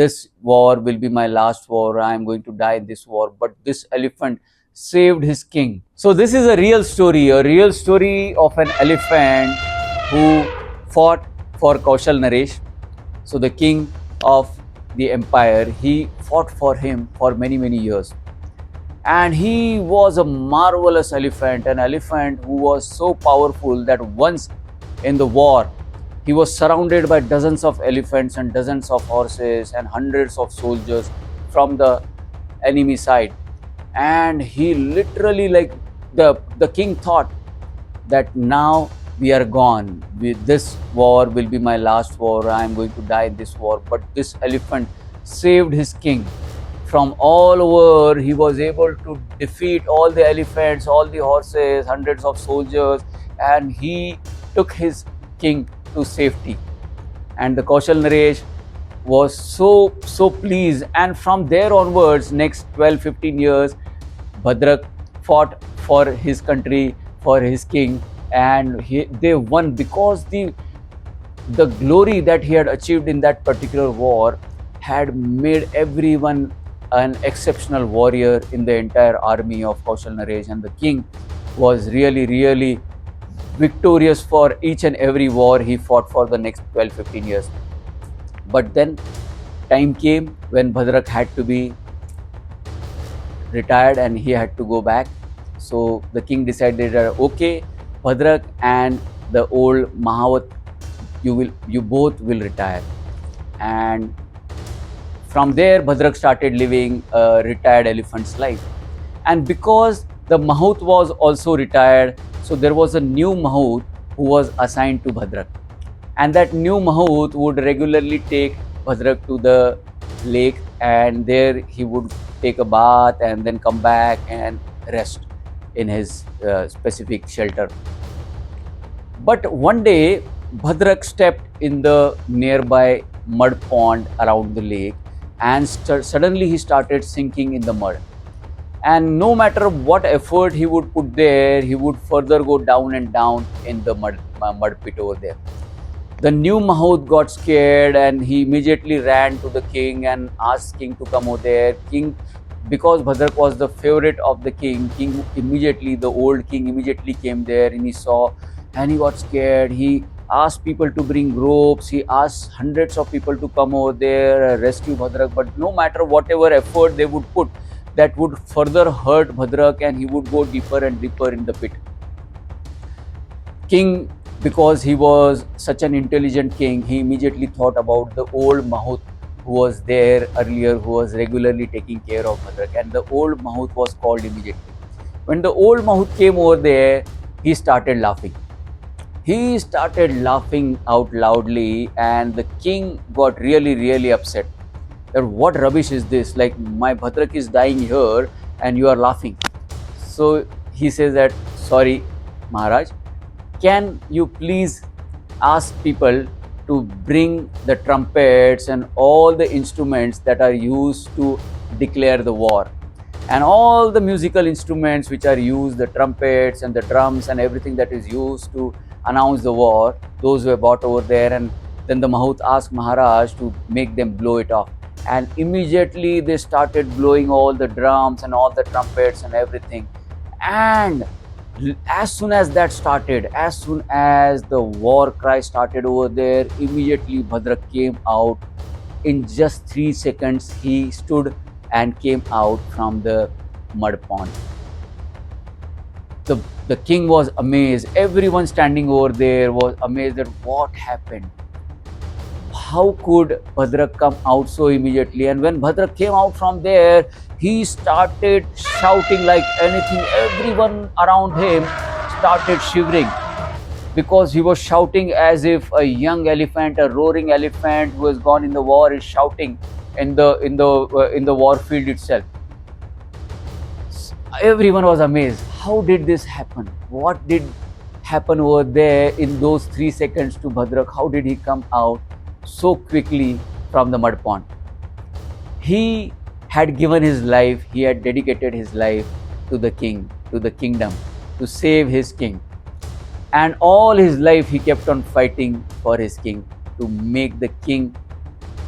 this war will be my last war, I am going to die in this war, but this elephant saved his king. So this is a real story of an elephant who fought for Kaushal Naresh. So the king of the empire, he fought for him for many years. And he was a marvelous elephant, an elephant who was so powerful that once in the war, he was surrounded by dozens of elephants and dozens of horses and hundreds of soldiers from the enemy side. And he literally, like, the king thought that now we are gone. This war will be my last war. I am going to die in this war. But this elephant saved his king from all over. He was able to defeat all the elephants, all the horses, hundreds of soldiers, and he took his king to safety. And the Kaushal Naresh was so pleased. And from there onwards, next 12-15 years, Bhadrak fought for his country, for his king, and they won because the glory that he had achieved in that particular war had made everyone an exceptional warrior in the entire army of Kaushal Naresh, and the king was really victorious for each and every war he fought for the next 12-15 years. But then time came when Bhadrak had to be retired and he had to go back. So the king decided that, okay, Bhadrak and the old Mahavat, you both will retire. And from there, Bhadrak started living a retired elephant's life. And because the Mahout was also retired, so there was a new Mahout who was assigned to Bhadrak. And that new Mahout would regularly take Bhadrak to the lake, and there he would take a bath and then come back and rest in his specific shelter. But one day, Bhadrak stepped in the nearby mud pond around the lake, and suddenly he started sinking in the mud. And no matter what effort he would put there, he would further go down and down in the mud pit over there. The new Mahout got scared and he immediately ran to the king and asked king to come over there. King, because Bhadrak was the favorite of the king, the old king immediately came there and he saw, and he got scared. He asked people to bring ropes. He asked hundreds of people to come over there, rescue Bhadrak. But no matter whatever effort they would put, that would further hurt Bhadrak and he would go deeper and deeper in the pit. King, because he was such an intelligent king, he immediately thought about the old Mahout who was there earlier, who was regularly taking care of Bhadrak. And the old Mahout was called immediately. When the old Mahout came over there, he started laughing. He started laughing out loudly, and the king got really upset. That what rubbish is this? Like, my Bhadrak is dying here and you are laughing. So he says that, sorry, Maharaj, can you please ask people to bring the trumpets and all the instruments that are used to declare the war, and all the musical instruments which are used, the trumpets and the drums and everything that is used to announce the war, those were brought over there. And then the Mahout asked Maharaj to make them blow it off. And immediately they started blowing all the drums and all the trumpets and everything. And as soon as that started, as soon as the war cry started over there, immediately Bhadrak came out. In just 3 seconds, he stood and came out from the mud pond. The king was amazed. Everyone standing over there was amazed at what happened. How could Bhadrak come out so immediately? And when Bhadrak came out from there, he started shouting like anything. Everyone around him started shivering because he was shouting as if a young elephant, a roaring elephant who has gone in the war, is shouting in the war field itself. Everyone was amazed. How did this happen? What did happen over there in those 3 seconds to Bhadrak? How did he come out so quickly from the mud pond? He had given his life, he had dedicated his life to the king, to the kingdom, to save his king. And all his life he kept on fighting for his king, to make the king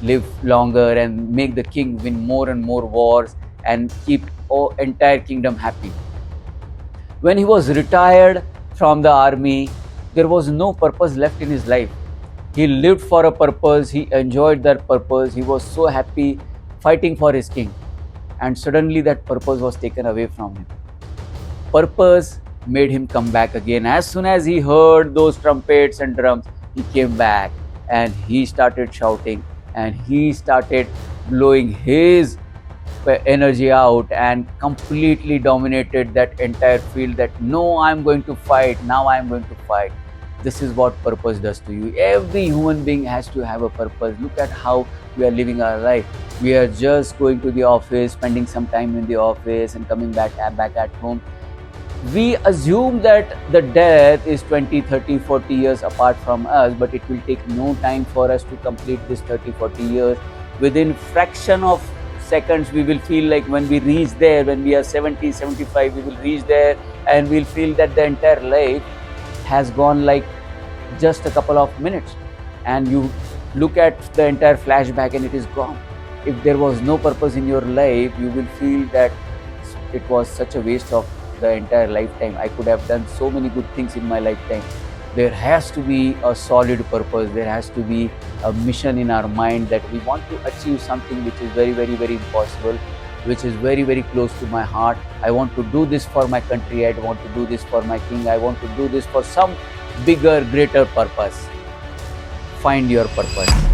live longer and make the king win more and more wars and keep entire kingdom happy. When he was retired from the army, there was no purpose left in his life. He lived for a purpose, he enjoyed that purpose, he was so happy fighting for his king. And suddenly that purpose was taken away from him. Purpose made him come back again. As soon as he heard those trumpets and drums, he came back and he started shouting and he started blowing his energy out and completely dominated that entire field. That no, I'm going to fight, now I'm going to fight. This is what purpose does to you. Every human being has to have a purpose. Look at how we are living our life. We are just going to the office, spending some time in the office and coming back at home. We assume that the death is 20, 30, 40 years apart from us, but it will take no time for us to complete this 30, 40 years. Within fraction of seconds, we will feel like when we reach there, when we are 70, 75, we will reach there and we'll feel that the entire life has gone like just a couple of minutes. And you look at the entire flashback and it is gone. If there was no purpose in your life, you will feel that it was such a waste of the entire lifetime. I could have done so many good things in my lifetime. There has to be a solid purpose. There has to be a mission in our mind that we want to achieve something which is very, very, very impossible, which is very, very close to my heart. I want to do this for my country. I want to do this for my king. I want to do this for some bigger, greater purpose. Find your purpose.